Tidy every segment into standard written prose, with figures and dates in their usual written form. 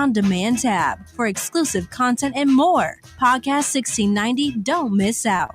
On Demand tab for exclusive content and more. Podcast 1690, don't miss out.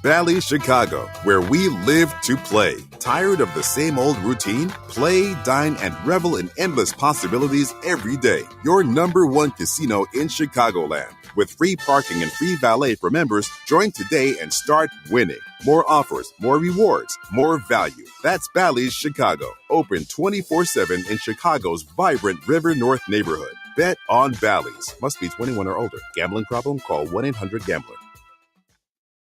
Bally's Chicago, where we live to play. Tired of the same old routine? Play, dine, and revel in endless possibilities every day. Your number one casino in Chicagoland. With free parking and free valet for members, join today and start winning. More offers, more rewards, more value. That's Bally's Chicago. Open 24/7 in Chicago's vibrant River North neighborhood. Bet on Bally's. Must be 21 or older. Gambling problem? Call 1-800-GAMBLER.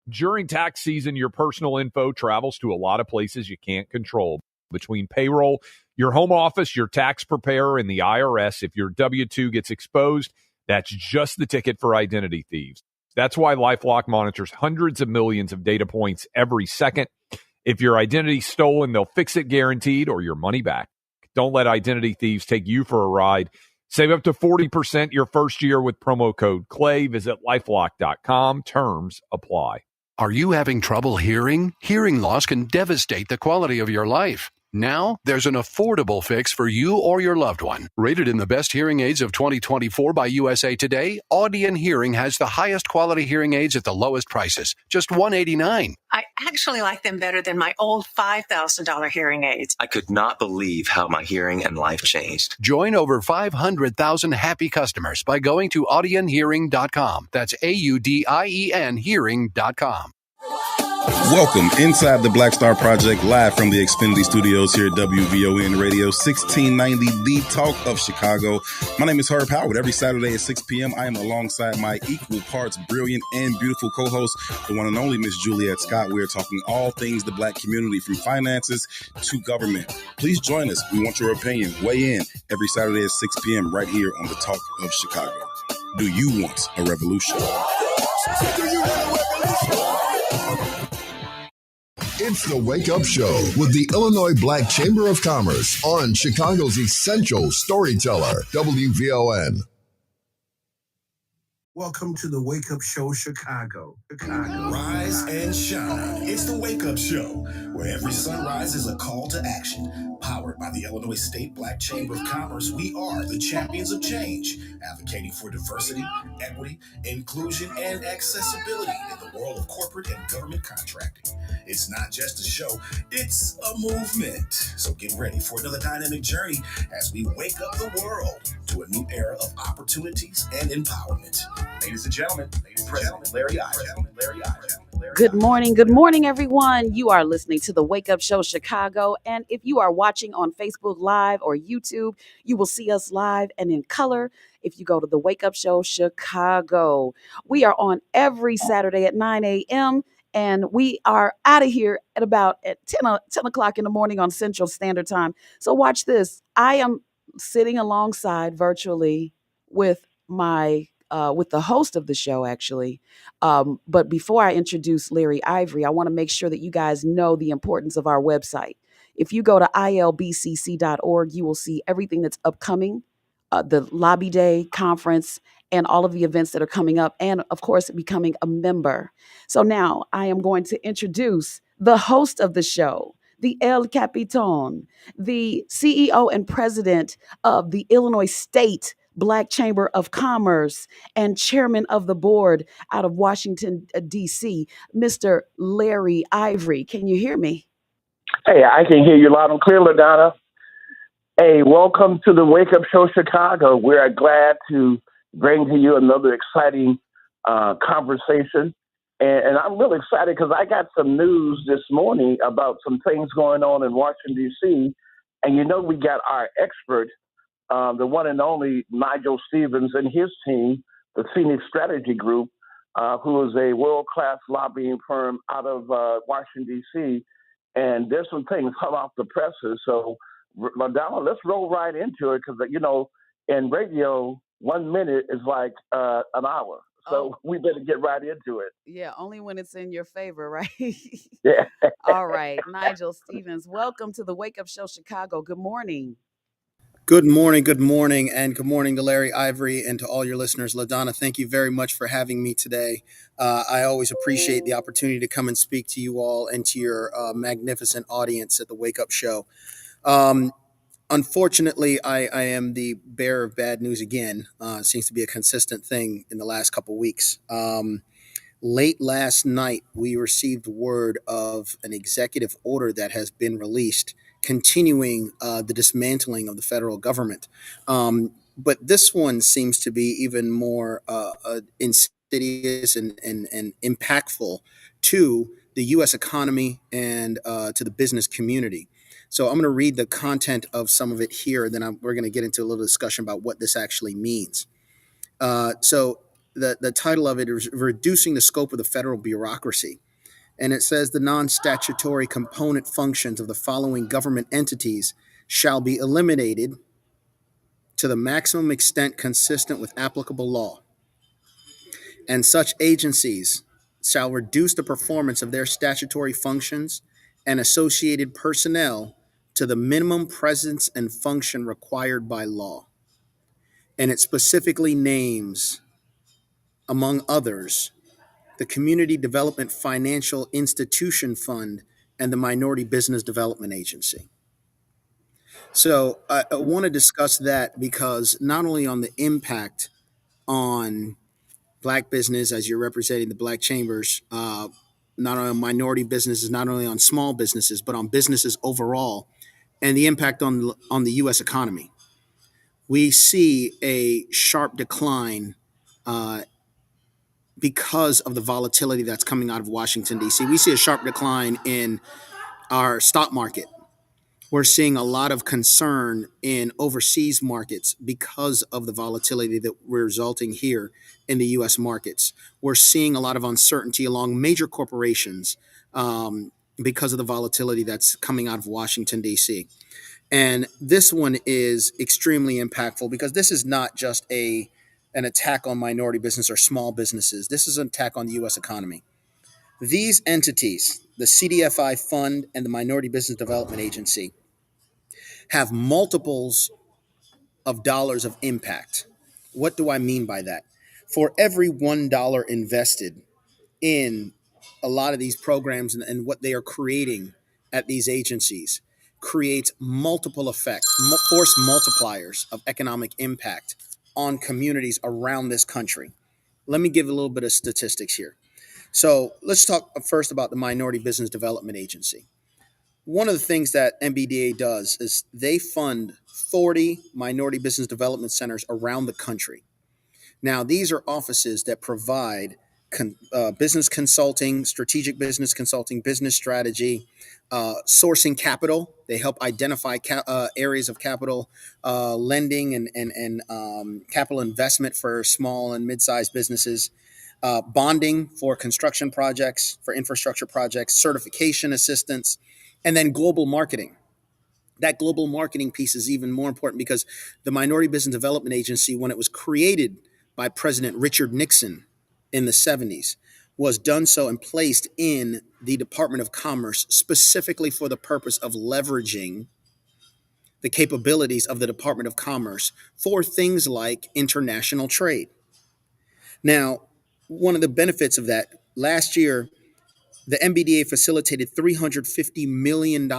During tax season, your personal info travels to a lot of places you can't control. Between payroll, your home office, your tax preparer, and the IRS, if your W-2 gets exposed, that's just the ticket for identity thieves. That's why LifeLock monitors hundreds of millions of data points every second. If your identity's stolen, they'll fix it guaranteed or your money back. Don't let identity thieves take you for a ride. Save up to 40% your first year with promo code CLAY. Visit LifeLock.com. Terms apply. Are you having trouble hearing? Hearing loss can devastate the quality of your life. Now, there's an affordable fix for you or your loved one. Rated in the best hearing aids of 2024 by USA Today, Audion Hearing has the highest quality hearing aids at the lowest prices, just $189. I actually like them better than my old $5,000 hearing aids. I could not believe how my hearing and life changed. Join over 500,000 happy customers by going to audionhearing.com. That's AUDIEN hearing.com. Welcome inside the Black Star Project, live from the Xfinity Studios here at WVON Radio 1690, the talk of Chicago. My name is Herb Howard. Every Saturday at 6 p.m., I am alongside my equal parts brilliant and beautiful co-host, the one and only Miss Juliet Scott. We're talking all things the Black community, from finances to government. Please join us. We want your opinion. Weigh in every Saturday at 6 p.m. right here on the talk of Chicago. Do you want a revolution? It's the Wake Up Show with the Illinois Black Chamber of Commerce on Chicago's essential storyteller, WVON. Welcome to the Wake Up Show, Chicago. Rise and shine. It's the Wake Up Show, where every sunrise is a call to action. Powered by the Illinois State Black Chamber of Commerce, we are the champions of change, advocating for diversity, equity, inclusion, and accessibility in the world of corporate and government contracting. It's not just a show, it's a movement. So get ready for another dynamic journey as we wake up the world to a new era of opportunities and empowerment. Ladies and gentlemen, President Larry Ivory. Good morning, everyone. You are listening to the Wake Up Show Chicago. And if you are watching on Facebook Live or YouTube, you will see us live and in color if you go to the Wake Up Show Chicago. We are on every Saturday at 9 a.m. And we are out of here at about 10 o'clock in the morning on Central Standard Time. So watch this. I am sitting alongside virtually with with the host of the show, actually. But before I introduce Larry Ivory, I want to make sure that you guys know the importance of our website. If you go to ilbcc.org, you will see everything that's upcoming, the Lobby Day conference, and all of the events that are coming up, and of course, becoming a member. So now I am going to introduce the host of the show, the El Capitan, the CEO and president of the Illinois State Black Chamber of Commerce and chairman of the board out of Washington, D.C., Mr. Larry Ivory. Can you hear me? Hey, I can hear you loud and clear, LaDonna. Hey, welcome to the Wake Up Show Chicago. We're glad to bring to you another exciting conversation. And I'm really excited because I got some news this morning about some things going on in Washington, D.C. And we got our expert, the one and only Nigel Stevens and his team, the Phoenix Strategy Group, who is a world-class lobbying firm out of Washington, D.C. And there's some things hot off the presses. So, LaDonna, let's roll right into it because, in radio, 1 minute is like an hour. So we better get right into it. Yeah, only when it's in your favor, right? Yeah. All right. Nigel Stevens, welcome to the Wake Up Show Chicago. Good morning. Good morning, and good morning to Larry Ivory and to all your listeners. LaDonna, thank you very much for having me today. I always appreciate the opportunity to come and speak to you all and to your magnificent audience at the Wake Up Show. Unfortunately, I am the bearer of bad news again. It seems to be a consistent thing in the last couple weeks. Late last night, we received word of an executive order that has been released continuing the dismantling of the federal government. But this one seems to be even more insidious and impactful to the U.S. economy and to the business community. So I'm going to read the content of some of it here, and then we're going to get into a little discussion about what this actually means. So the title of it is Reducing the Scope of the Federal Bureaucracy. And it says the non-statutory component functions of the following government entities shall be eliminated to the maximum extent consistent with applicable law. And such agencies shall reduce the performance of their statutory functions and associated personnel to the minimum presence and function required by law. And it specifically names, among others, the Community Development Financial Institution Fund and the Minority Business Development Agency. So I want to discuss that because not only on the impact on Black business, as you're representing the Black chambers, not only on minority businesses, not only on small businesses, but on businesses overall, and the impact on the U.S. economy. We see a sharp decline because of the volatility that's coming out of Washington, D.C. We see a sharp decline in our stock market. We're seeing a lot of concern in overseas markets because of the volatility that we're resulting here in the U.S. markets. We're seeing a lot of uncertainty along major corporations because of the volatility that's coming out of Washington, D.C. And this one is extremely impactful because this is not just an attack on minority business or small businesses. This is an attack on the U.S. economy. These entities, the CDFI Fund and the Minority Business Development Agency, have multiples of dollars of impact. What do I mean by that? For every $1 invested in a lot of these programs and what they are creating at these agencies creates multiple effects, force multipliers of economic impact on communities around this country. Let me give a little bit of statistics here. So let's talk first about the Minority Business Development Agency. One of the things that MBDA does is they fund 40 minority business development centers around the country. Now, these are offices that provide business consulting, strategic business consulting, business strategy, sourcing capital. They help identify areas of capital lending and capital investment for small and mid-sized businesses, bonding for construction projects, for infrastructure projects, certification assistance, and then global marketing. That global marketing piece is even more important because the Minority Business Development Agency, when it was created by President Richard Nixon in the 70s, was done so and placed in the Department of Commerce specifically for the purpose of leveraging the capabilities of the Department of Commerce for things like international trade. Now, one of the benefits of that, last year, the MBDA facilitated $350 million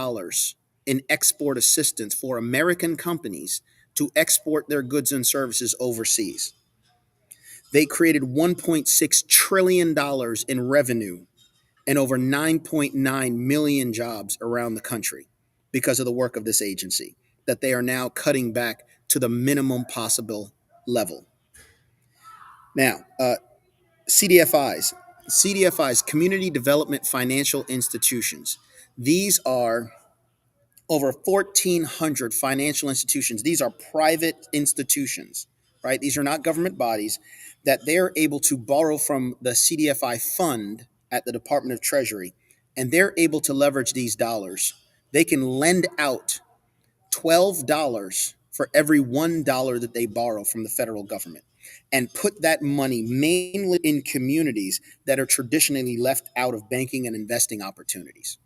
in export assistance for American companies to export their goods and services overseas. They created $1.6 trillion in revenue and over 9.9 million jobs around the country because of the work of this agency that they are now cutting back to the minimum possible level. Now, CDFIs, Community Development Financial Institutions. These are over 1,400 financial institutions. These are private institutions, right? These are not government bodies that they're able to borrow from the CDFI fund at the Department of Treasury, and they're able to leverage these dollars. They can lend out $12 for every $1 that they borrow from the federal government and put that money mainly in communities that are traditionally left out of banking and investing opportunities.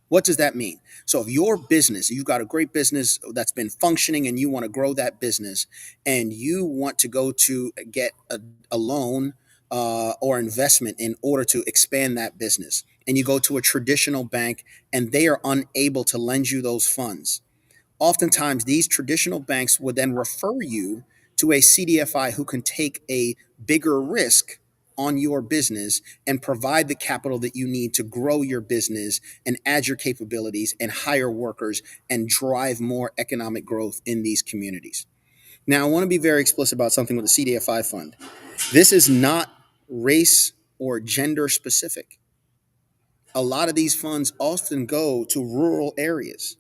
What does that mean? So if your business, you've got a great business that's been functioning and you want to grow that business and you want to go to get a loan or investment in order to expand that business, and you go to a traditional bank and they are unable to lend you those funds, Oftentimes, these traditional banks would then refer you to a CDFI who can take a bigger risk on your business and provide the capital that you need to grow your business and add your capabilities and hire workers and drive more economic growth in these communities. Now, I want to be very explicit about something with the CDFI fund. This is not race or gender specific. A lot of these funds often go to rural areas.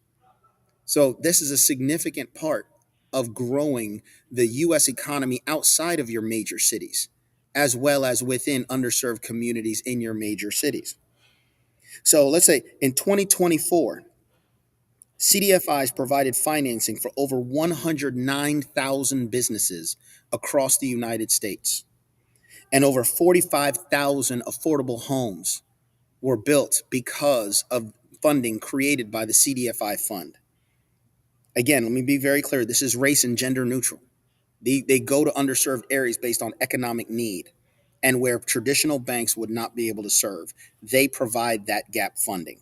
So this is a significant part of growing the U.S. economy outside of your major cities, as well as within underserved communities in your major cities. So let's say in 2024, CDFIs provided financing for over 109,000 businesses across the United States, and over 45,000 affordable homes were built because of funding created by the CDFI fund. Again, let me be very clear. This is race and gender neutral. They go to underserved areas based on economic need and where traditional banks would not be able to serve. They provide that gap funding.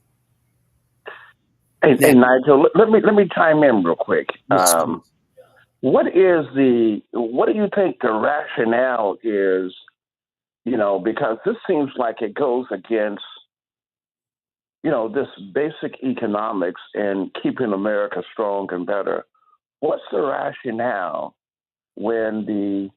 Hey, Nigel, let me chime in real quick. Yes, what do you think the rationale is? Because this seems like it goes against, this basic economics and keeping America strong and better. What's the rationale when the,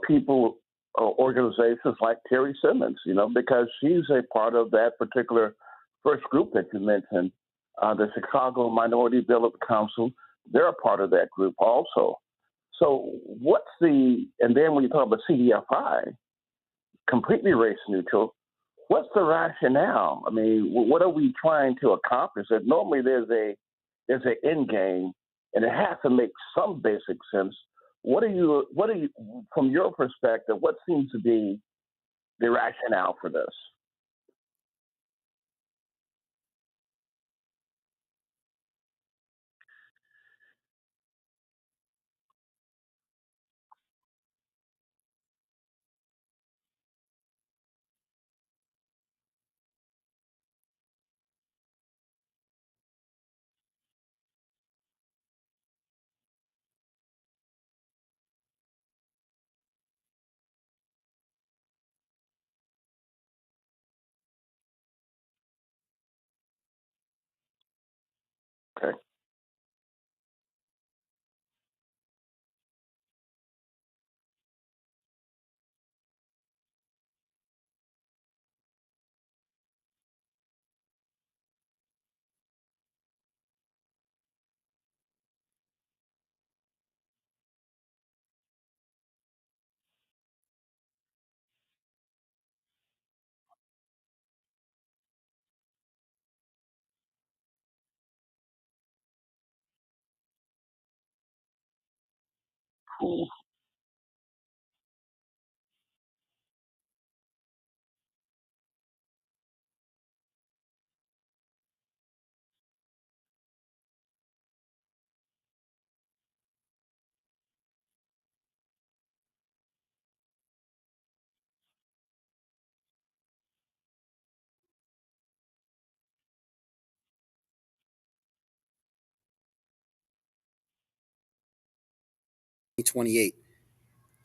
people or organizations like Terrie Simmons, because she's a part of that particular first group that you mentioned, the Chicago Minority Development Council, they're a part of that group also. So and then when you talk about CDFI, completely race neutral, what's the rationale? I mean, what are we trying to accomplish? That normally there's an end game, and it has to make some basic sense. What are you, from your perspective, what seems to be the rationale for this? Okay. Cool.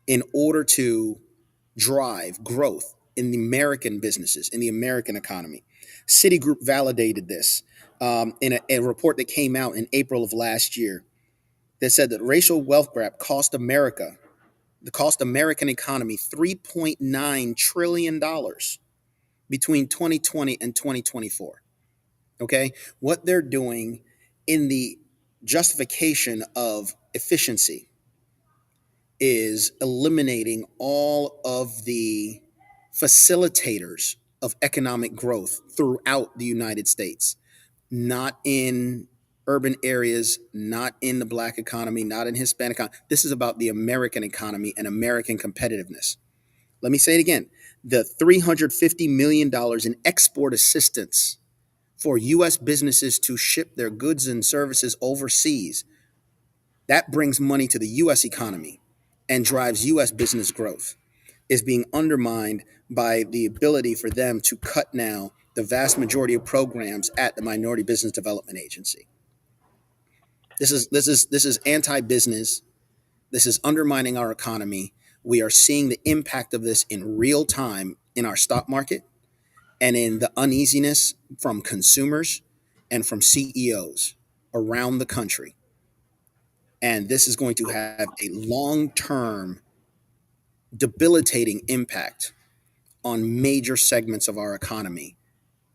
In order to drive growth in the American businesses, in the American economy. Citigroup validated this in a report that came out in April of last year that said that racial wealth gap cost American economy $3.9 trillion between 2020 and 2024. Okay? What they're doing in the justification of efficiency is eliminating all of the facilitators of economic growth throughout the United States, not in urban areas, not in the Black economy, not in Hispanic economy. This is about the American economy and American competitiveness. Let me say it again. The $350 million in export assistance for U.S. businesses to ship their goods and services overseas, that brings money to the U.S. economy and drives U.S. business growth, is being undermined by the ability for them to cut now the vast majority of programs at the Minority Business Development Agency. This is anti-business. This is undermining our economy. We are seeing the impact of this in real time in our stock market and in the uneasiness from consumers and from CEOs around the country. And this is going to have a long-term debilitating impact on major segments of our economy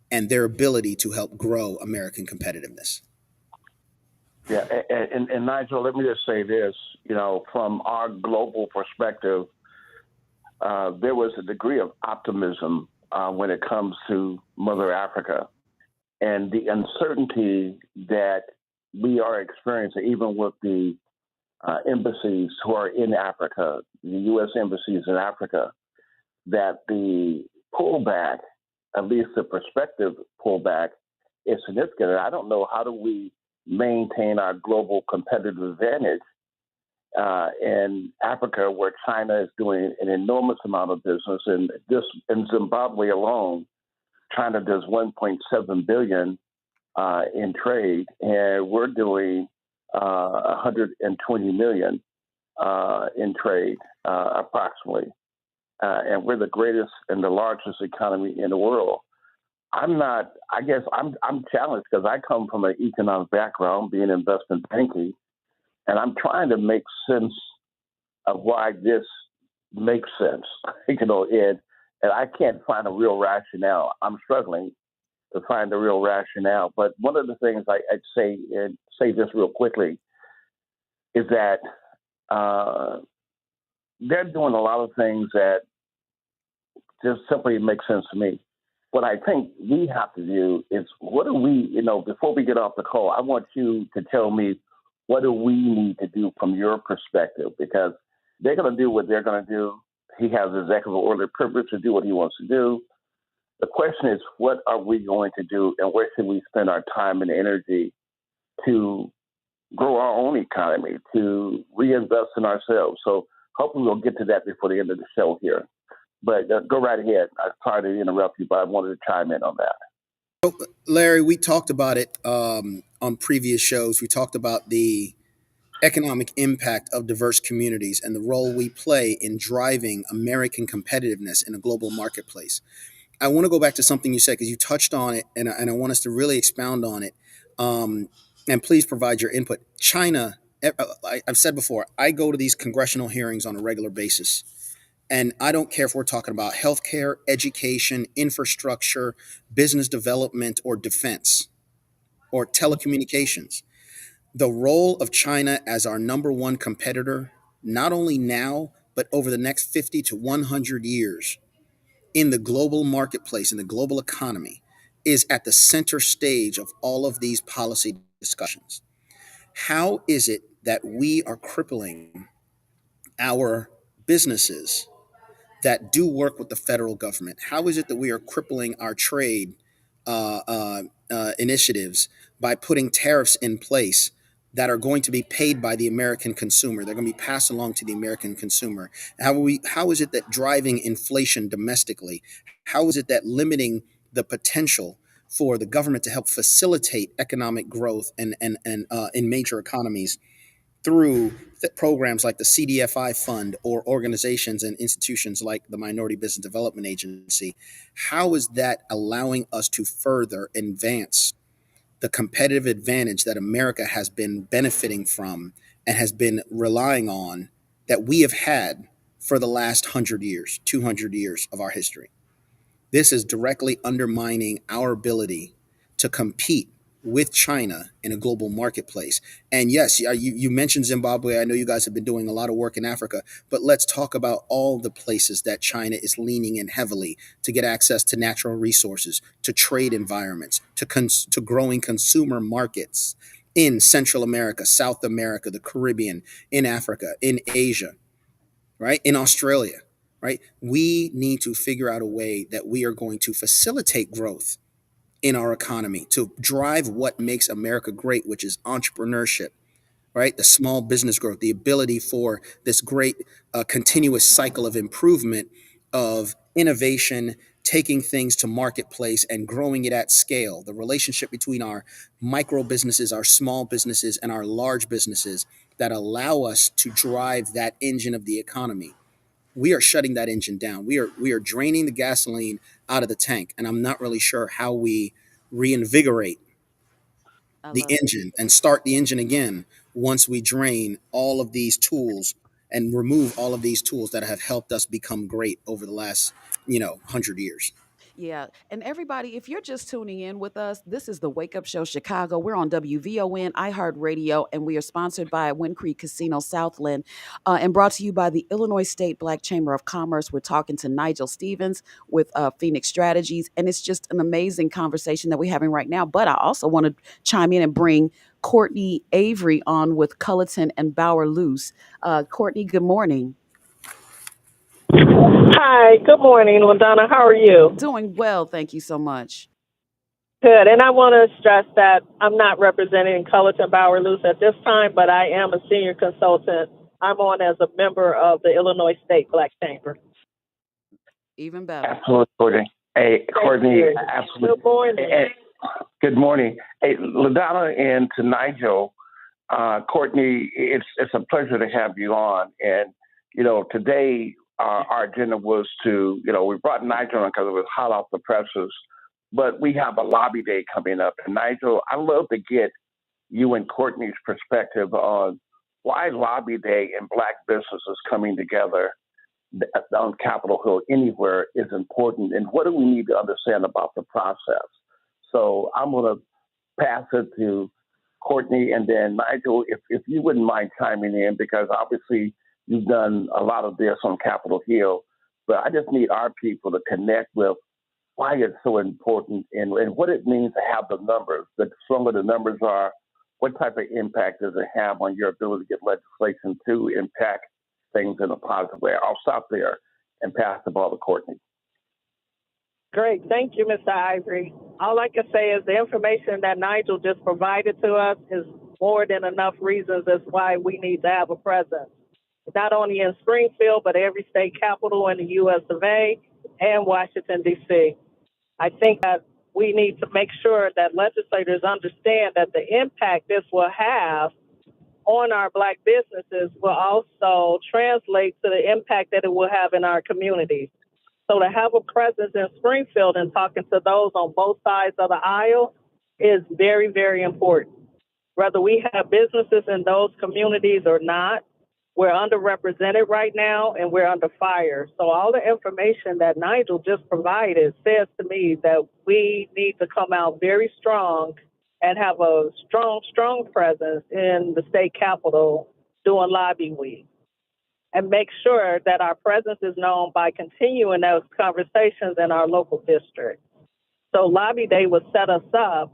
and their ability to help grow American competitiveness. Yeah, and Nigel, let me just say this, from our global perspective, there was a degree of optimism when it comes to Mother Africa and the uncertainty that we are experiencing, even with the embassies who are in Africa, the U.S. embassies in Africa, that the pullback, at least the prospective pullback, is significant. And I don't know, how do we maintain our global competitive advantage in Africa, where China is doing an enormous amount of business. And just in Zimbabwe alone, China does 1.7 billion in trade, and we're doing 120 million in trade, approximately. And we're the greatest and the largest economy in the world. I'm challenged because I come from an economic background, being investment banking, and I'm trying to make sense of why this makes sense, and I can't find a real rationale. I'm struggling to find a real rationale. But one of the things I'd say, and say this real quickly, is that they're doing a lot of things that just simply make sense to me. What I think we have to do is, what do we, before we get off the call, I want you to tell me, what do we need to do from your perspective? Because they're going to do what they're going to do. He has executive order privilege to do what he wants to do. The question is, what are we going to do, and where should we spend our time and energy to grow our own economy, to reinvest in ourselves? So hopefully we'll get to that before the end of the show here. But go right ahead. I'm sorry to interrupt you, but I wanted to chime in on that. So, Larry, we talked about it on previous shows. We talked about the economic impact of diverse communities and the role we play in driving American competitiveness in a global marketplace. I want to go back to something you said, because you touched on it, and I want us to really expound on it. And please provide your input. China, I've said before, I go to these congressional hearings on a regular basis. And I don't care if we're talking about healthcare, education, infrastructure, business development, or defense, or telecommunications. The role of China as our number one competitor, not only now, but over the next 50 to 100 years in the global marketplace, in the global economy, is at the center stage of all of these policy discussions. How is it that we are crippling our businesses that do work with the federal government? How is it that we are crippling our trade initiatives by putting tariffs in place that are going to be paid by the American consumer? They're going to be passed along to the American consumer. How is it that driving inflation domestically? How is it that limiting the potential for the government to help facilitate economic growth and in major economies through programs like the CDFI fund or organizations and institutions like the Minority Business Development Agency? How is that allowing us to further advance the competitive advantage that America has been benefiting from and has been relying on, that we have had for the last 100 years, 200 years of our history? This is directly undermining our ability to compete with China in a global marketplace. And yes, you mentioned Zimbabwe. I know you guys have been doing a lot of work in Africa, but let's talk about all the places that China is leaning in heavily to get access to natural resources, to trade environments, to growing consumer markets in Central America, South America, the Caribbean, in Africa, in Asia, right? In Australia, right? We need to figure out a way that we are going to facilitate growth in our economy, to drive what makes America great, which is entrepreneurship, right? The small business growth, the ability for this great continuous cycle of improvement, of innovation taking things to marketplace and growing it at scale. The relationship between our micro businesses, our small businesses, and our large businesses that allow us to drive that engine of the economy. We are shutting that engine down. We are draining the gasoline out of the tank, and I'm not really sure how we reinvigorate the engine and start the engine again once we drain all of these tools and remove all of these tools that have helped us become great over the last 100 years. Yeah. And everybody, if you're just tuning in with us, this is the Wake Up Show Chicago. We're on WVON, iHeartRadio, and we are sponsored by Wind Creek Casino Southland and brought to you by the Illinois State Black Chamber of Commerce. We're talking to Nigel Stevens with Phoenix Strategies, and it's just an amazing conversation that we're having right now. But I also want to chime in and bring Courtney Ivory on with Culleton and Bauer Luce. Courtney, good morning. Hi, good morning, LaDonna. How are you? Doing well, thank you so much. Good, and I want to stress that I'm not representing Culleton Bauer Luce at this time, but I am a senior consultant. I'm on as a member of the Illinois State Black Chamber. Even better. Absolutely, Courtney. Hey, Courtney, absolutely. Good morning. Good morning. Hey, LaDonna and to Nigel, Courtney, it's a pleasure to have you on. And, today our agenda was to, we brought Nigel on because it was hot off the presses, but we have a lobby day coming up. And Nigel, I'd love to get you and Courtney's perspective on why lobby day and Black businesses coming together on Capitol Hill anywhere is important, and what do we need to understand about the process? So I'm going to pass it to Courtney, and then Nigel, if you wouldn't mind chiming in, because obviously you've done a lot of this on Capitol Hill, but I just need our people to connect with why it's so important and what it means to have the numbers. The stronger the numbers are, what type of impact does it have on your ability to get legislation to impact things in a positive way? I'll stop there and pass the ball to Courtney. Great. Thank you, Mr. Ivory. All I can say is the information that Nigel just provided to us is more than enough reasons as why we need to have a presence, not only in Springfield, but every state capital in the U.S. of A. and Washington, D.C. I think that we need to make sure that legislators understand that the impact this will have on our Black businesses will also translate to the impact that it will have in our communities. So to have a presence in Springfield and talking to those on both sides of the aisle is very, very important. Whether we have businesses in those communities or not, we're underrepresented right now and we're under fire. So all the information that Nigel just provided says to me that we need to come out very strong and have a strong presence in the state capitol during lobby week, and make sure that our presence is known by continuing those conversations in our local district. So lobby day would set us up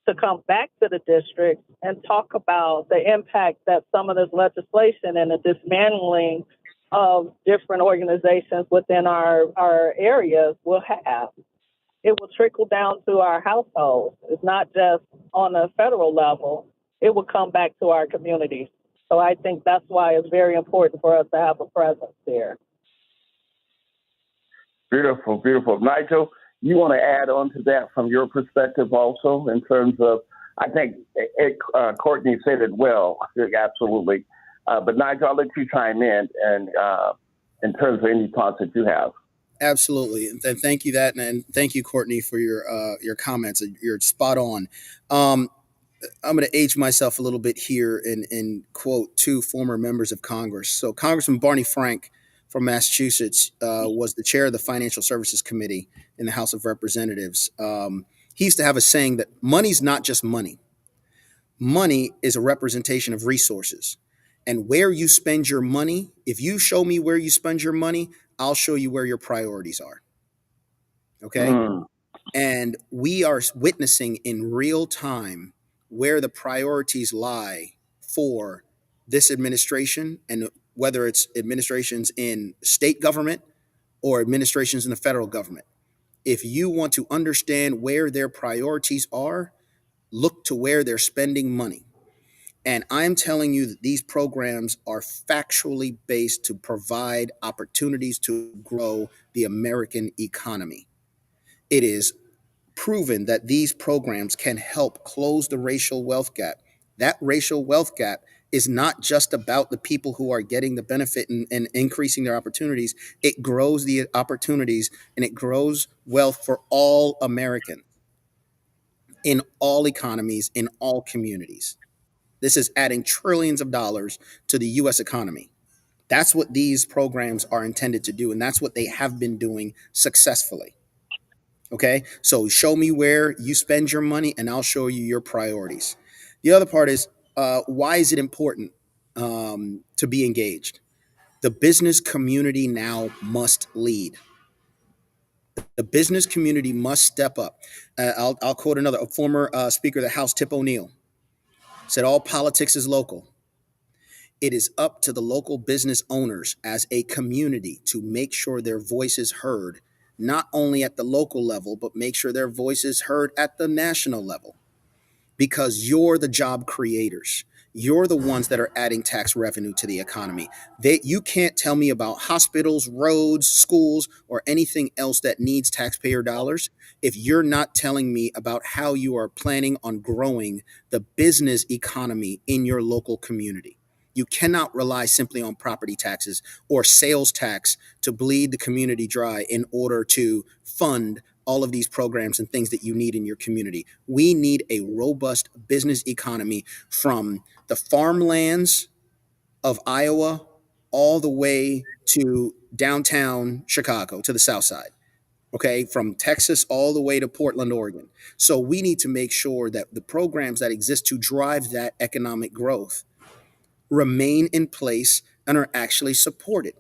to come back to the district and talk about the impact that some of this legislation and the dismantling of different organizations within our areas will have. It will trickle down to our households. It's not just on a federal level. It will come back to our communities. So I think that's why it's very important for us to have a presence there. Beautiful, beautiful. Nigel, you want to add on to that from your perspective also in terms of, I think Courtney said it well, absolutely. But Nigel, I'll let you chime in and in terms of any thoughts that you have. Absolutely, and thank you and thank you, Courtney, for your comments. You're spot on. I'm going to age myself a little bit here and quote two former members of Congress. So Congressman Barney Frank from Massachusetts was the chair of the Financial Services Committee in the House of Representatives. He used to have a saying that money's not just money. Money is a representation of resources. And where you spend your money, if you show me where you spend your money, I'll show you where your priorities are. Okay? And we are witnessing in real time where the priorities lie for this administration, and whether it's administrations in state government or administrations in the federal government. If you want to understand where their priorities are, look to where they're spending money. And I'm telling you that these programs are factually based to provide opportunities to grow the American economy. It is proven that these programs can help close the racial wealth gap. That racial wealth gap is not just about the people who are getting the benefit and increasing their opportunities. It grows the opportunities and it grows wealth for all Americans in all economies, in all communities. This is adding trillions of dollars to the US economy. That's what these programs are intended to do, and that's what they have been doing successfully. Okay, so show me where you spend your money, and I'll show you your priorities. The other part is why is it important to be engaged? The business community now must lead. The business community must step up. I'll quote a former Speaker of the House, Tip O'Neill, said, "All politics is local. It is up to the local business owners as a community to make sure their voice is heard, not only at the local level, but make sure their voice is heard at the national level, because you're the job creators. You're the ones that are adding tax revenue to the economy. You can't tell me about hospitals, roads, schools, or anything else that needs taxpayer dollars if you're not telling me about how you are planning on growing the business economy in your local community. You cannot rely simply on property taxes or sales tax to bleed the community dry in order to fund all of these programs and things that you need in your community. We need a robust business economy from the farmlands of Iowa all the way to downtown Chicago, to the south side. Okay, from Texas all the way to Portland, Oregon. So we need to make sure that the programs that exist to drive that economic growth remain in place and are actually supported.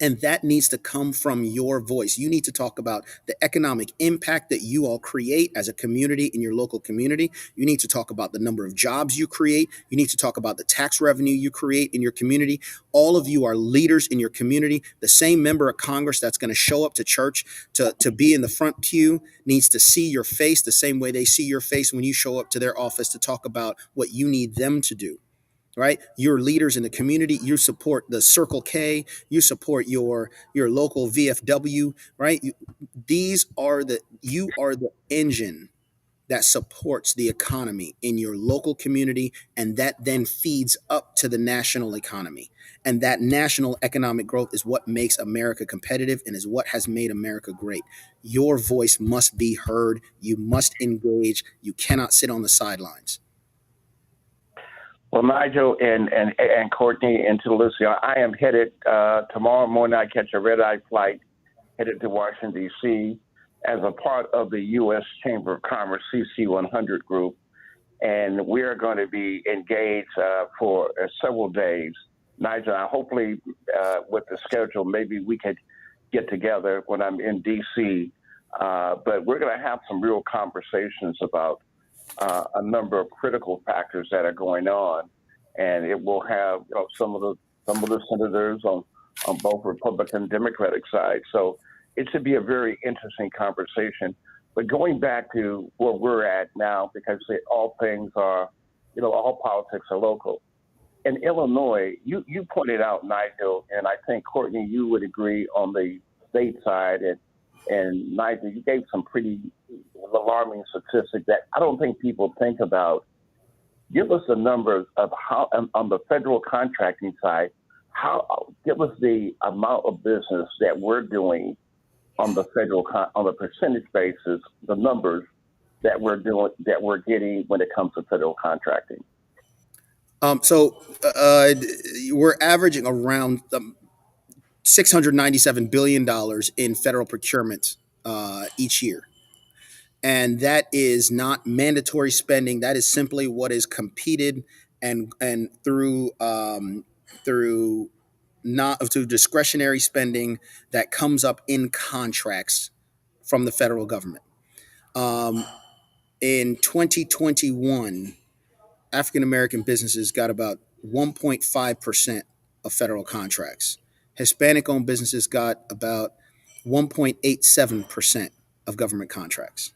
And that needs to come from your voice. You need to talk about the economic impact that you all create as a community in your local community. You need to talk about the number of jobs you create. You need to talk about the tax revenue you create in your community. All of you are leaders in your community. The same member of Congress that's going to show up to church to be in the front pew needs to see your face the same way they see your face when you show up to their office to talk about what you need them to do. Right? You're leaders in the community. You support the Circle K. You support your local VFW. Right? You are the engine that supports the economy in your local community, and that then feeds up to the national economy. And that national economic growth is what makes America competitive and is what has made America great. Your voice must be heard. You must engage. You cannot sit on the sidelines. Well, Nigel and Courtney and to Lucia, I am headed tomorrow morning. I catch a red-eye flight headed to Washington, D.C. as a part of the U.S. Chamber of Commerce CC 100 group. And we are going to be engaged for several days. Nigel, hopefully with the schedule, maybe we could get together when I'm in D.C. But we're going to have some real conversations about a number of critical factors that are going on, and it will have some of the senators on both Republican and Democratic sides. So it should be a very interesting conversation. But going back to where we're at now, because all things are, all politics are local. In Illinois, you pointed out, Nigel, and I think Courtney, you would agree on the state side, and Nigel, you gave some pretty alarming statistics that I don't think people think about. Give us the numbers of how, on the federal contracting side, give us the amount of business that we're doing on the federal, on a percentage basis, the numbers that we're doing, that we're getting when it comes to federal contracting. So we're averaging around $697 billion in federal procurement each year. And that is not mandatory spending. That is simply what is competed and through discretionary spending that comes up in contracts from the federal government. In 2021, African American businesses got about 1.5% of federal contracts. Hispanic-owned businesses got about 1.87% of government contracts.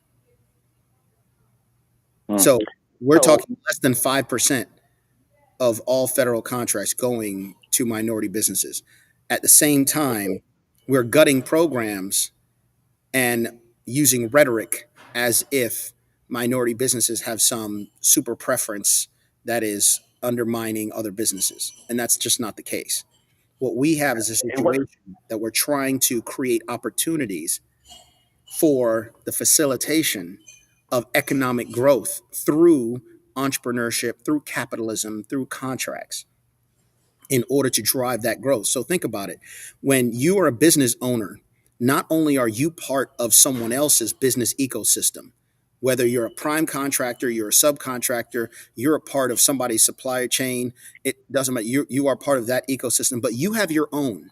So we're talking less than 5% of all federal contracts going to minority businesses. At the same time, we're gutting programs and using rhetoric as if minority businesses have some super preference that is undermining other businesses. And that's just not the case. What we have is a situation that we're trying to create opportunities for the facilitation of economic growth through entrepreneurship, through capitalism, through contracts in order to drive that growth. So think about it. When you are a business owner, not only are you part of someone else's business ecosystem, whether you're a prime contractor, you're a subcontractor, you're a part of somebody's supplier chain, it doesn't matter. You are part of that ecosystem, but you have your own.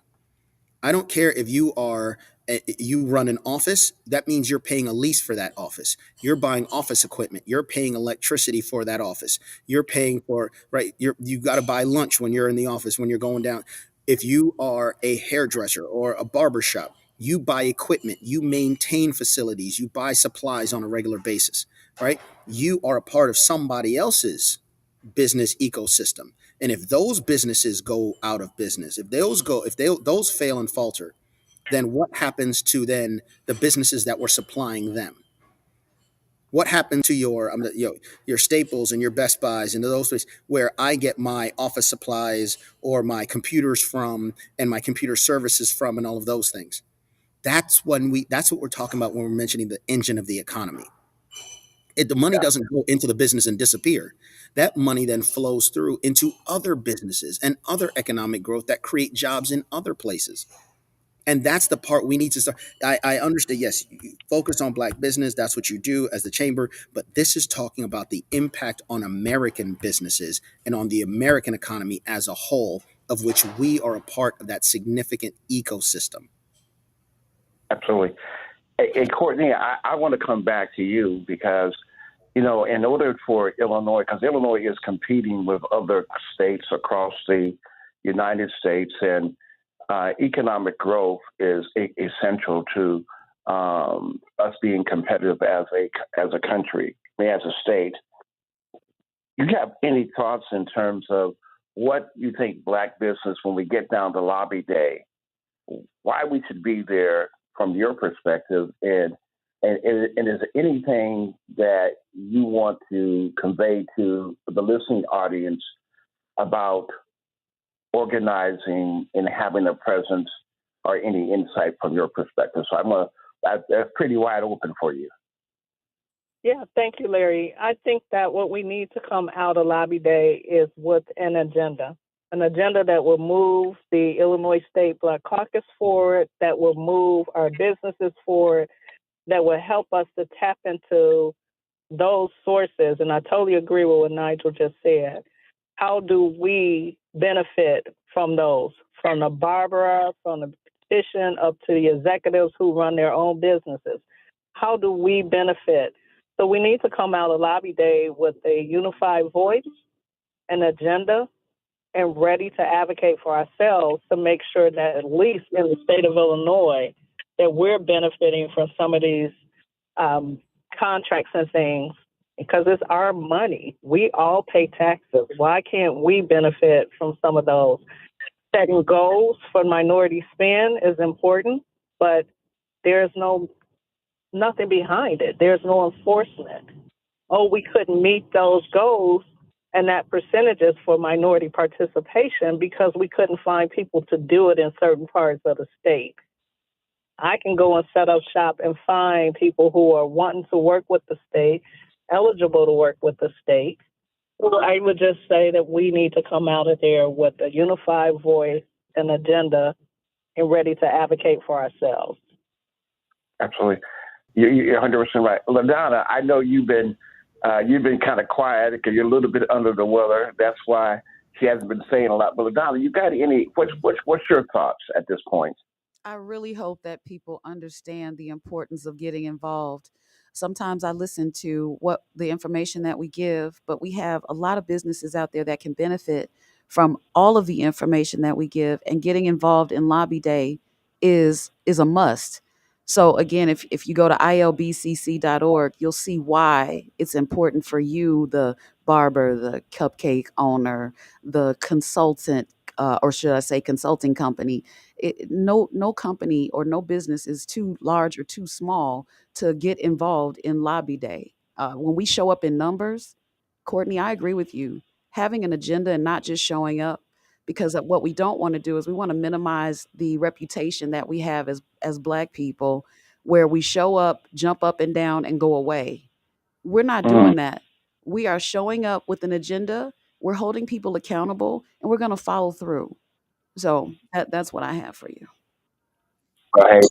I don't care if you run an office. That means you're paying a lease for that office. You're buying office equipment. You're paying electricity for that office. You're paying for, right. You got to buy lunch when you're in the office, when you're going down. If you are a hairdresser or a barber shop, you buy equipment, you maintain facilities, you buy supplies on a regular basis, right? You are a part of somebody else's business ecosystem. And if those businesses go out of business, if those fail and falter, then what happens to then the businesses that were supplying them? What happened to your Staples and your Best Buys and those places where I get my office supplies or my computers from and my computer services from and all of those things? That's what we're talking about when we're mentioning the engine of the economy. The money doesn't go into the business and disappear. That money then flows through into other businesses and other economic growth that create jobs in other places. And that's the part we need to start. I understand, yes, you focus on Black business. That's what you do as the chamber. But this is talking about the impact on American businesses and on the American economy as a whole, of which we are a part of that significant ecosystem. Absolutely. Hey, Courtney, I want to come back to you because, in order for Illinois, because Illinois is competing with other states across the United States, and economic growth is essential to us being competitive as a country, as a state. You have any thoughts in terms of what you think Black business, when we get down to Lobby Day, why we should be there from your perspective, and is there anything that you want to convey to the listening audience about organizing and having a presence, or any insight from your perspective? So that's pretty wide open for you. Yeah, thank you, Larry. I think that what we need to come out of Lobby Day is with an agenda that will move the Illinois State Black Caucus forward, that will move our businesses forward, that will help us to tap into those sources. And I totally agree with what Nigel just said. How do we benefit from those, from the barber, from the petition, up to the executives who run their own businesses? How do we benefit? So we need to come out of Lobby Day with a unified voice, an agenda, and ready to advocate for ourselves to make sure that at least in the state of Illinois, that we're benefiting from some of these contracts and things, because it's our money. We all pay taxes. Why can't we benefit from some of those? Setting goals for minority spend is important, but there's nothing behind it. There's no enforcement. Oh, we couldn't meet those goals and that percentages for minority participation because we couldn't find people to do it in certain parts of the state. I can go and set up shop and find people who are wanting to work with the state, eligible to work with the state. So I would just say that we need to come out of there with a unified voice, an agenda, and ready to advocate for ourselves. Absolutely. You're 100% right. LaDonna, I know you've been kind of quiet because you're a little bit under the weather. That's why she hasn't been saying a lot. But LaDonna, you got what's your thoughts at this point? I really hope that people understand the importance of getting involved. Sometimes I listen to what the information that we give, but we have a lot of businesses out there that can benefit from all of the information that we give, and getting involved in Lobby Day is a must. So again, if you go to ilbcc.org, you'll see why it's important for you, the barber, the cupcake owner, the consultant, or should I say consulting company. No company or no business is too large or too small to get involved in lobby day. When we show up in numbers, Courtney, I agree with you. Having an agenda and not just showing up, because what we don't want to do is we want to minimize the reputation that we have as Black people, where we show up, jump up and down, and go away. We're not doing that. We are showing up with an agenda. We're holding people accountable, and we're going to follow through. So that's what I have for you. Right.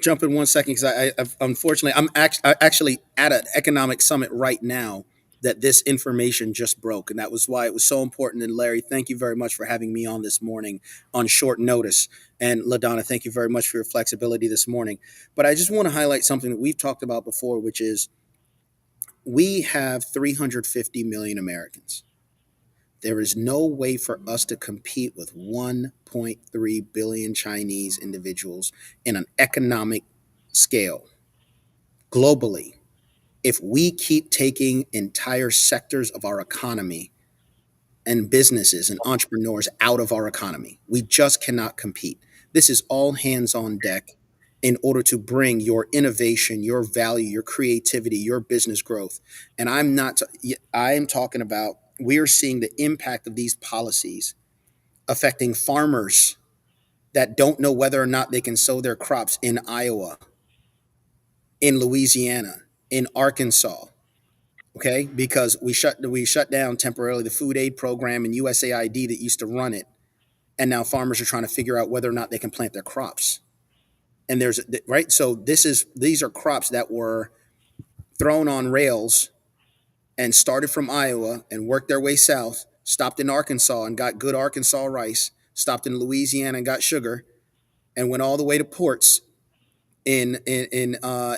Jump in 1 second because unfortunately I'm actually at an economic summit right now that this information just broke, and that was why it was so important. And Larry, thank you very much for having me on this morning on short notice. And LaDonna, thank you very much for your flexibility this morning. But I just want to highlight something that we've talked about before, which is we have 350 million Americans. There is no way for us to compete with 1.3 billion Chinese individuals in an economic scale globally if we keep taking entire sectors of our economy and businesses and entrepreneurs out of our economy. We just cannot compete. This is all hands on deck in order to bring your innovation, your value, your creativity, your business growth. And I am talking about, we're seeing the impact of these policies affecting farmers that don't know whether or not they can sow their crops in Iowa, in Louisiana, in Arkansas. Okay, because we shut down temporarily the food aid program and USAID that used to run it, and now farmers are trying to figure out whether or not they can plant their crops. And so these are crops that were thrown on rails and started from Iowa and worked their way south, stopped in Arkansas and got good Arkansas rice, stopped in Louisiana and got sugar, and went all the way to ports in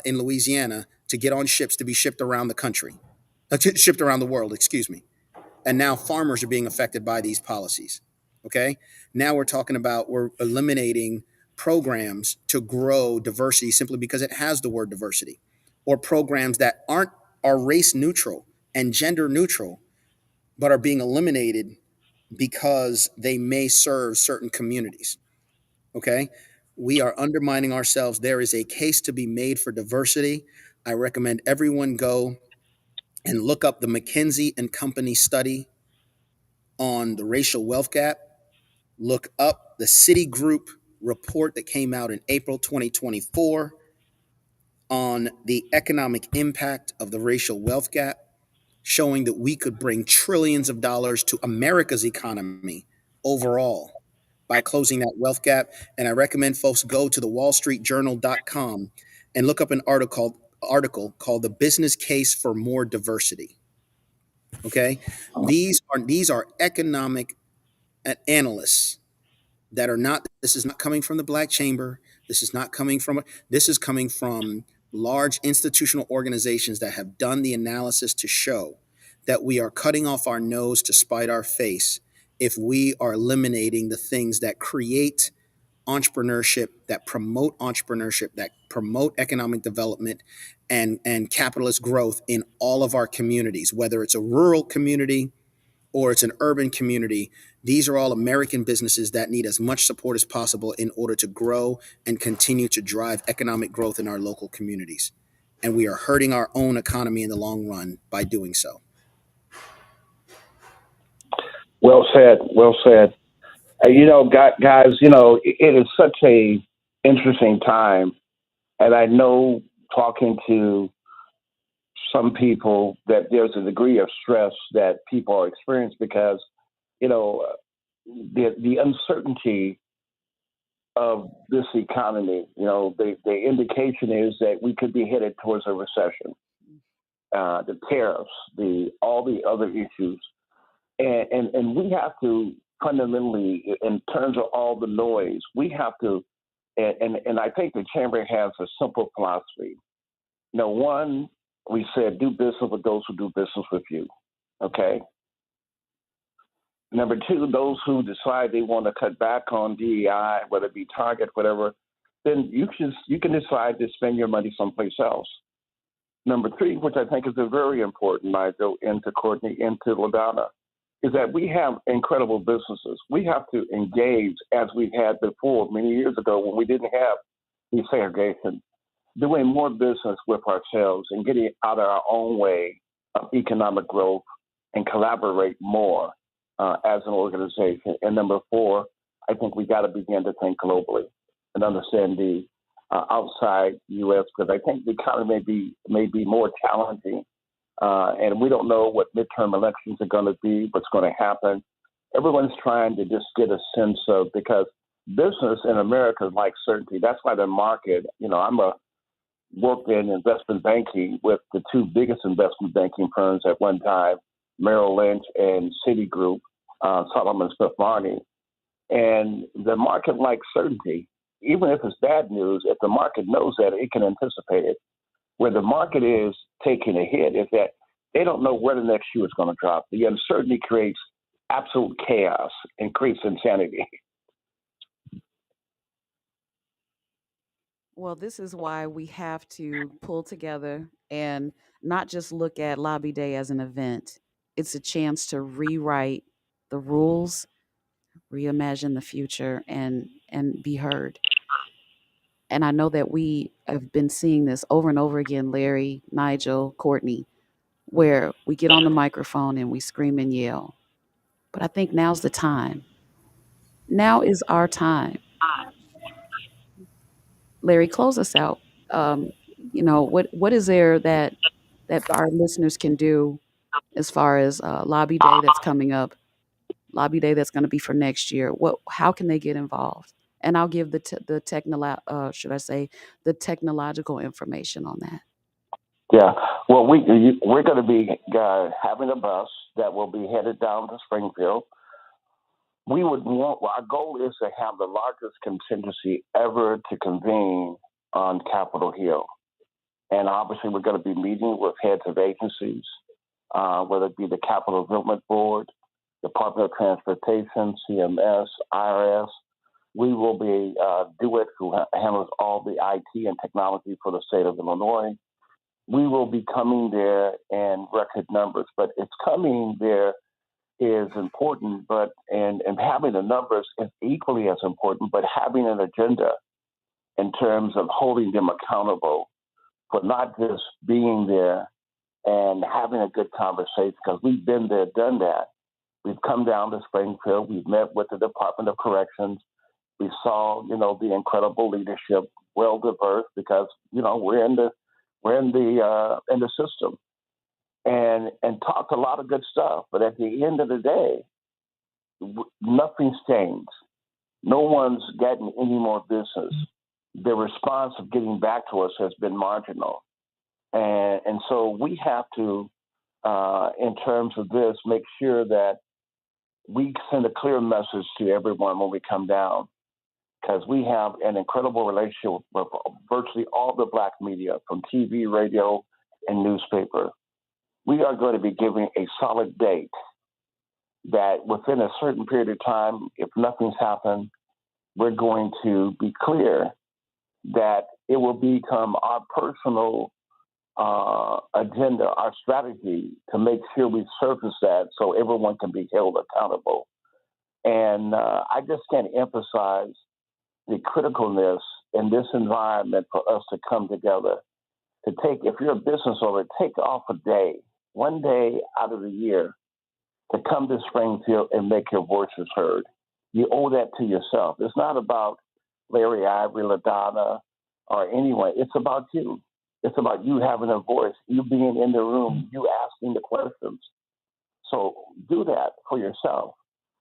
Louisiana to get on ships to be shipped around the country, shipped around the world, excuse me. And now farmers are being affected by these policies. Okay. Now we're eliminating programs to grow diversity simply because it has the word diversity, or programs that are race neutral and gender neutral, but are being eliminated because they may serve certain communities. Okay. We are undermining ourselves. There is a case to be made for diversity. I recommend everyone go and look up the McKinsey and Company study on the racial wealth gap. Look up the Citigroup report that came out in April 2024 on the economic impact of the racial wealth gap, showing that we could bring trillions of dollars to America's economy overall by closing that wealth gap. And I recommend folks go to the wallstreetjournal.com and look up an article called The Business Case for More Diversity. Okay? These are economic analysts that are not, this is not coming from the Black Chamber. This is coming from large institutional organizations that have done the analysis to show that we are cutting off our nose to spite our face if we are eliminating the things that create entrepreneurship, that promote economic development and capitalist growth in all of our communities, whether it's a rural community or it's an urban community. These are all American businesses that need as much support as possible in order to grow and continue to drive economic growth in our local communities. And we are hurting our own economy in the long run by doing so. Well said. Well said. Guys, it is such a interesting time. And I know, talking to some people, that there's a degree of stress that people are experiencing because, the uncertainty of this economy, the indication is that we could be headed towards a recession. The tariffs, all the other issues. And we have to fundamentally, in terms of all the noise, we have to, and I think the Chamber has a simple philosophy. One, we said, do business with those who do business with you. Okay. Number two, those who decide they want to cut back on DEI, whether it be Target, whatever, then you can decide to spend your money someplace else. Number three, which I think is a very important, I go into Courtney, into LaDonna, is that we have incredible businesses. We have to engage as we've had before many years ago when we didn't have desegregation, doing more business with ourselves and getting out of our own way of economic growth and collaborate more as an organization. And number four, I think we got to begin to think globally and understand the outside U.S. because I think the economy may be more challenging, and we don't know what midterm elections are going to be, what's going to happen. Everyone's trying to just get a sense of, because business in America is like certainty. That's why the market, worked in investment banking with the two biggest investment banking firms at one time, Merrill Lynch and Citigroup, Solomon Smith Barney. And the market likes certainty. Even if it's bad news, if the market knows that, it can anticipate it. Where the market is taking a hit is that they don't know where the next shoe is going to drop. The uncertainty creates absolute chaos and creates insanity. Well, this is why we have to pull together and not just look at Lobby Day as an event. It's a chance to rewrite the rules, reimagine the future, and be heard. And I know that we have been seeing this over and over again, Larry, Nigel, Courtney, where we get on the microphone and we scream and yell. But I think now's the time. Now is our time. Larry, close us out. What is there that our listeners can do as far as Lobby Day that's coming up, Lobby Day that's going to be for next year? How can they get involved? And I'll give the technological information on that. Yeah, well, we're going to be having a bus that will be headed down to Springfield. Our goal is to have the largest contingency ever to convene on Capitol Hill. And obviously, we're going to be meeting with heads of agencies, whether it be the Capital Development Board, Department of Transportation, CMS, IRS. We will be DeWitt, who handles all the IT and technology for the state of Illinois. We will be coming there in record numbers, but it's coming there is important, and having the numbers is equally as important, but having an agenda in terms of holding them accountable for not just being there and having a good conversation, because we've been there, done that. We've come down to Springfield. We've met with the Department of Corrections. We saw, the incredible leadership, well diverse, because we're in the system, and talked a lot of good stuff. But at the end of the day, nothing's changed. No one's gotten any more business. The response of getting back to us has been marginal, and so we have to, in terms of this, make sure that we send a clear message to everyone when we come down, because we have an incredible relationship with virtually all the Black media, from TV, radio, and newspaper. We are going to be giving a solid date that within a certain period of time, if nothing's happened, we're going to be clear that it will become our personal agenda, our strategy to make sure we surface that so everyone can be held accountable. And I just can't emphasize the criticalness in this environment for us to come together, to take, if you're a business owner, take off a day, one day out of the year, to come to Springfield and make your voices heard. You owe that to yourself. It's not about Larry, Ivory, LaDonna, or anyone. It's about you. It's about you having a voice, you being in the room, you asking the questions. So do that for yourself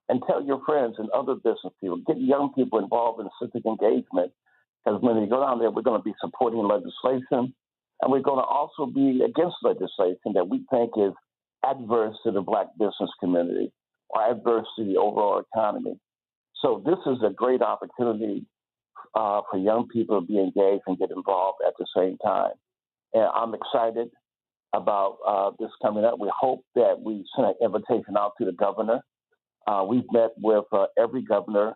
and tell your friends and other business people. Get young people involved in civic engagement, because when they go down there, we're going to be supporting legislation, and we're going to also be against legislation that we think is adverse to the Black business community or adverse to the overall economy. So this is a great opportunity for young people to be engaged and get involved at the same time. And I'm excited about this coming up. We hope that we send an invitation out to the governor. We've met with every governor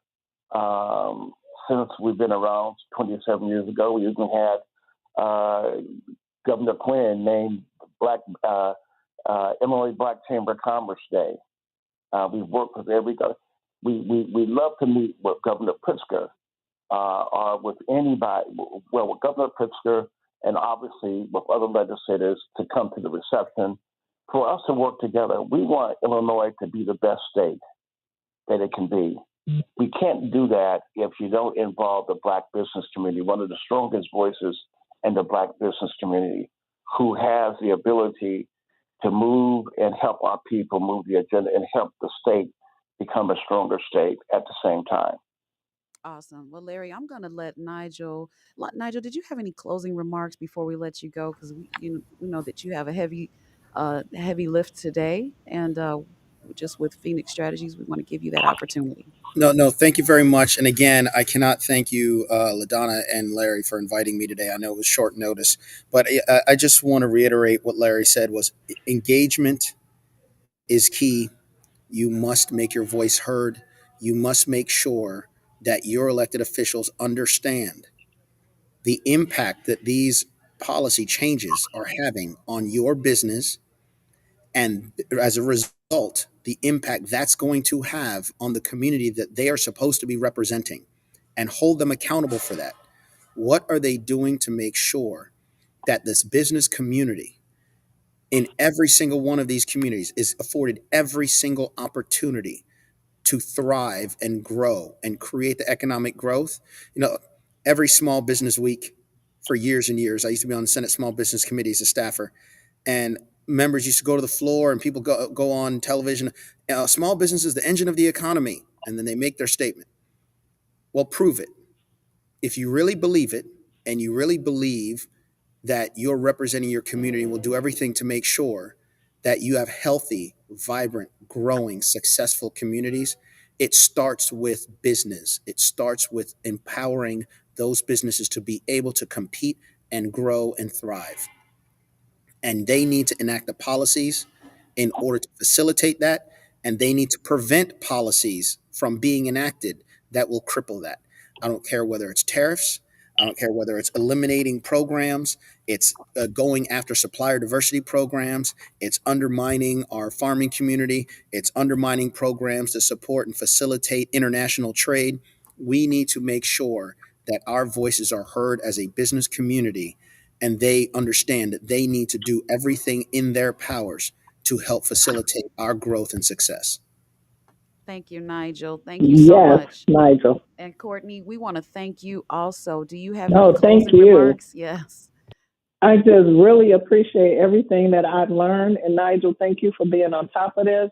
since we've been around 27 years ago. We even had Governor Quinn named Illinois Black Chamber of Commerce Day. We've worked with we love to meet with Governor Pritzker or with anybody, well, with Governor Pritzker and obviously with other legislators to come to the reception for us to work together. We want Illinois to be the best state that it can be. We can't do that if you don't involve the Black business community, one of the strongest voices in the Black business community, who has the ability to move and help our people move the agenda and help the state become a stronger state at the same time. Awesome. Well, Larry, I'm going to let Nigel. Nigel, did you have any closing remarks before we let you go? Because we know that you have a heavy lift today, and just with Phoenix Strategies, we want to give you that opportunity. No, thank you very much. And again, I cannot thank you, LaDonna and Larry, for inviting me today. I know it was short notice, but I just want to reiterate what Larry said was engagement is key. You must make your voice heard. You must make sure that your elected officials understand the impact that these policy changes are having on your business, and as a result, the impact that's going to have on the community that they are supposed to be representing, and hold them accountable for that. What are they doing to make sure that this business community in every single one of these communities is afforded every single opportunity to thrive and grow and create the economic growth? Every small business week for years and years, I used to be on the Senate Small Business Committee as a staffer, and members used to go to the floor and people go on television. Small business is the engine of the economy. And then they make their statement. Well, prove it. If you really believe it, and you really believe that you're representing your community and will do everything to make sure that you have healthy, vibrant, growing, successful communities, it starts with business. It starts with empowering those businesses to be able to compete and grow and thrive. And they need to enact the policies in order to facilitate that. And they need to prevent policies from being enacted that will cripple that. I don't care whether it's tariffs. I don't care whether it's eliminating programs. It's going after supplier diversity programs. It's undermining our farming community. It's undermining programs to support and facilitate international trade. We need to make sure that our voices are heard as a business community, and they understand that they need to do everything in their powers to help facilitate our growth and success. Thank you, Nigel. Thank you so much. Nigel. And Courtney, we want to thank you also. Do you have No, any thank closing you. remarks? Yes. I just really appreciate everything that I've learned. And Nigel, thank you for being on top of this.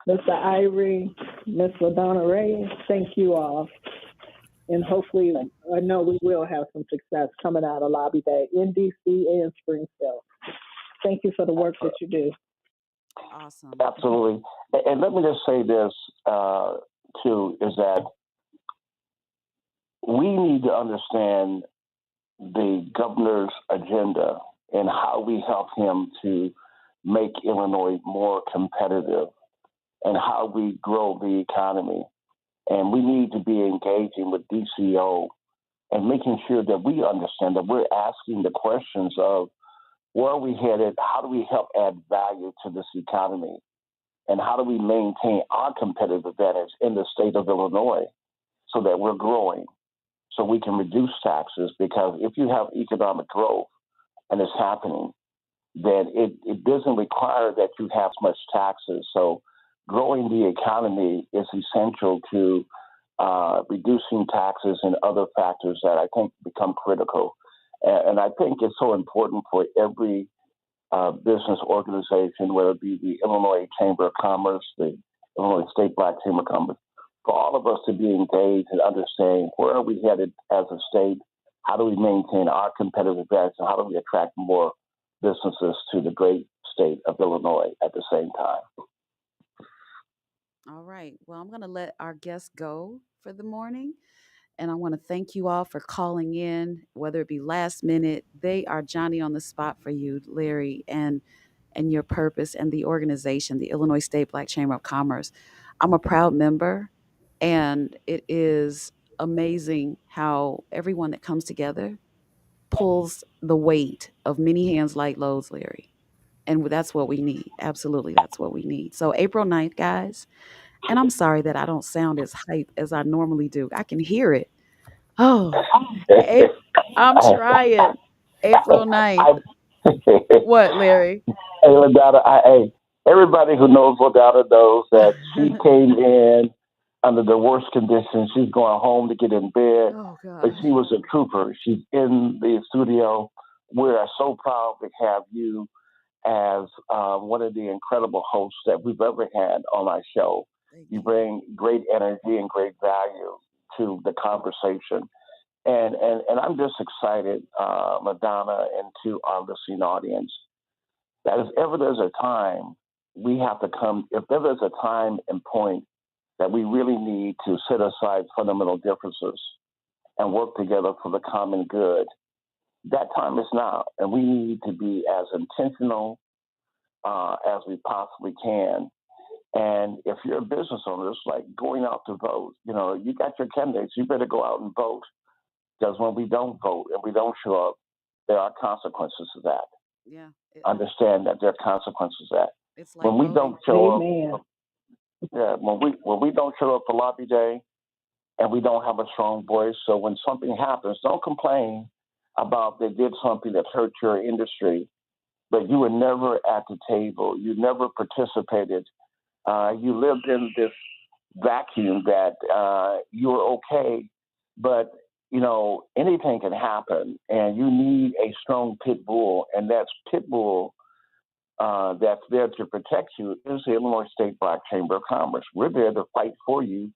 Mr. Ivory, Miss LaDonna, Raeh, thank you all. And hopefully, I know we will have some success coming out of Lobby Day in DC and Springfield. Thank you for the work that you do. Awesome. Absolutely. And let me just say this, too, is that we need to understand the governor's agenda and how we help him to make Illinois more competitive and how we grow the economy. And we need to be engaging with DCO and making sure that we understand that we're asking the questions of where are we headed, how do we help add value to this economy, and how do we maintain our competitive advantage in the state of Illinois so that we're growing, so we can reduce taxes. Because if you have economic growth and it's happening, then it doesn't require that you have much taxes. So growing the economy is essential to reducing taxes and other factors that I think become critical. And I think it's so important for every business organization, whether it be the Illinois Chamber of Commerce, the Illinois State Black Chamber of Commerce, for all of us to be engaged and understanding where are we headed as a state, how do we maintain our competitive advantage, and how do we attract more businesses to the great state of Illinois at the same time. All right. Well, I'm going to let our guests go for the morning. And I want to thank you all for calling in, whether it be last minute. They are Johnny on the spot for you, Larry, and your purpose and the organization, the Illinois State Black Chamber of Commerce. I'm a proud member, and it is amazing how everyone that comes together pulls the weight of many hands like loads, Larry. And that's what we need. Absolutely, that's what we need. So April 9th, guys. And I'm sorry that I don't sound as hype as I normally do. I can hear it. Oh, I'm trying. April 9th. What, Larry? Hey, LaDonna, hey, everybody who knows LaDonna knows that she came in under the worst conditions. She's going home to get in bed, but she was a trooper. She's in the studio. We are so proud to have you as one of the incredible hosts that we've ever had on our show. You bring great energy and great value to the conversation. And I'm just excited, LaDonna, and to our listening audience, that if ever there's a time we have to come, if ever there's a time and point that we really need to set aside fundamental differences and work together for the common good, that time is now. And we need to be as intentional as we possibly can. And if you're a business owner, it's like going out to vote. You know, you got your candidates, you better go out and vote. Because when we don't vote and we don't show up, there are consequences to that. Yeah. Understand that there are consequences to that. It's like when we don't show Amen. up, when we don't show up for lobby day and we don't have a strong voice, so when something happens, don't complain about they did something that hurt your industry, but you were never at the table. You never participated. You lived in this vacuum that you were okay, but you know, anything can happen, and you need a strong pit bull, and that's pit bull that's there to protect you is the Illinois State Black Chamber of Commerce. We're there to fight for you.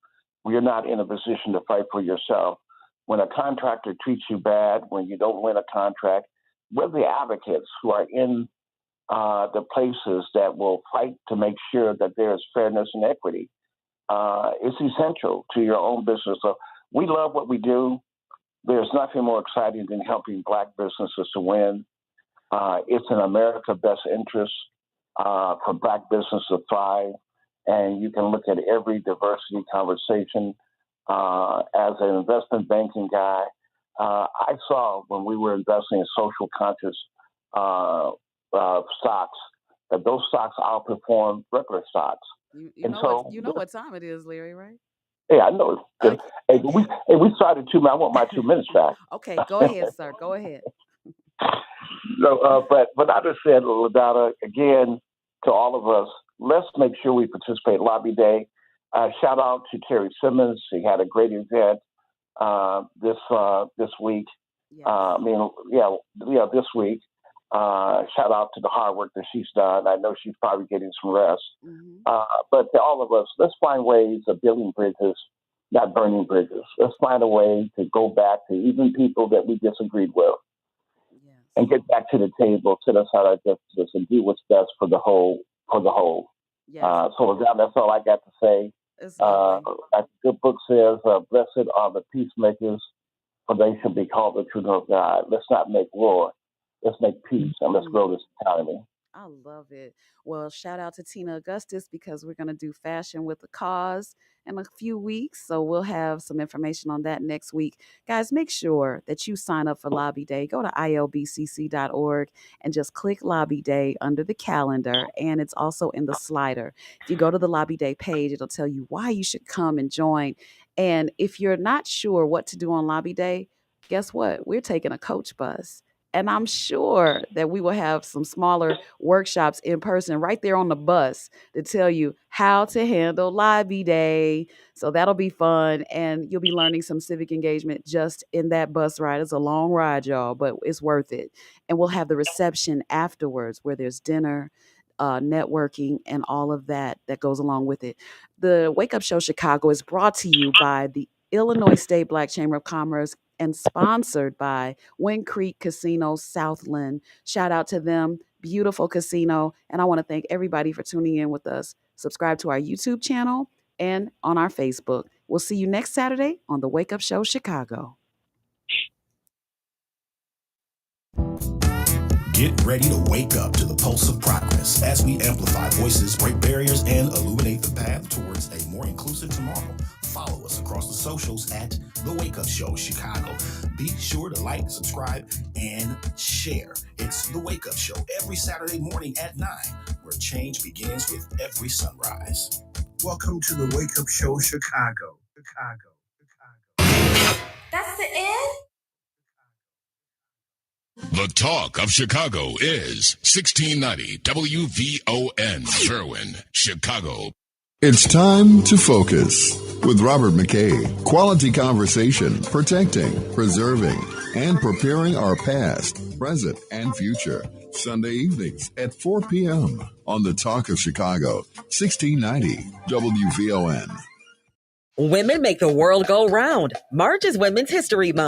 We are not in a position to fight for yourself. When a contractor treats you bad, when you don't win a contract, we're the advocates who are in the places that will fight to make sure that there is fairness and equity. It's essential to your own business. So we love what we do. There's nothing more exciting than helping Black businesses to win. It's in America's best interest for Black business to thrive. And you can look at every diversity conversation. As an investment banking guy, I saw when we were investing in social conscious stocks that those stocks outperformed regular stocks. You know what time it is, Larry, right? Yeah, I know. Hey, we started 2 minutes. I want my 2 minutes back. Okay, go ahead, sir. Go ahead. So, but I just said, LaDonna, again, to all of us, let's make sure we participate in Lobby Day. Shout out to Terrie Simmons. He had a great event this week. Yes. This week. Shout out to the hard work that she's done. I know she's probably getting some rest. But to all of us, let's find ways of building bridges, not burning bridges. Let's find a way to go back to even people that we disagreed with and get back to the table, set aside our differences, and do what's best for the whole. Yes. So that's all I got to say. Like the good book says, blessed are the peacemakers, for they shall be called the children of God. Let's not make war. Let's make peace, and let's grow this economy. I love it. Well, shout out to Tina Augustus, because we're going to do Fashion with a Cause in a few weeks. So we'll have some information on that next week. Guys, make sure that you sign up for Lobby Day. Go to ilbcc.org and just click Lobby Day under the calendar. And it's also in the slider. If you go to the Lobby Day page, it'll tell you why you should come and join. And if you're not sure what to do on Lobby Day, guess what? We're taking a coach bus. And I'm sure that we will have some smaller workshops in person right there on the bus to tell you how to handle Lobby Day. So that'll be fun. And you'll be learning some civic engagement just in that bus ride. It's a long ride, y'all, but it's worth it. And we'll have the reception afterwards where there's dinner, networking, and all of that goes along with it. The Wake Up Show Chicago is brought to you by the Illinois State Black Chamber of Commerce and sponsored by Wind Creek Casino Southland. Shout out to them. Beautiful casino. And I want to thank everybody for tuning in with us. Subscribe to our YouTube channel and on our Facebook. We'll see you next Saturday on the Wake Up Show Chicago. Get ready to wake up to the pulse of progress as we amplify voices, break barriers, and illuminate the path towards a more inclusive tomorrow. Follow us across the socials at The Wake Up Show Chicago. Be sure to like, subscribe, and share. It's The Wake Up Show every Saturday morning at 9, where change begins with every sunrise. Welcome to the Wake Up Show Chicago. That's the end? The talk of Chicago is 1690 WVON, Sherwin, Chicago. It's time to focus with Robert McKay. Quality conversation, protecting, preserving, and preparing our past, present, and future. Sunday evenings at 4 p.m. on the Talk of Chicago, 1690 WVON. Women make the world go round. March is Women's History Month.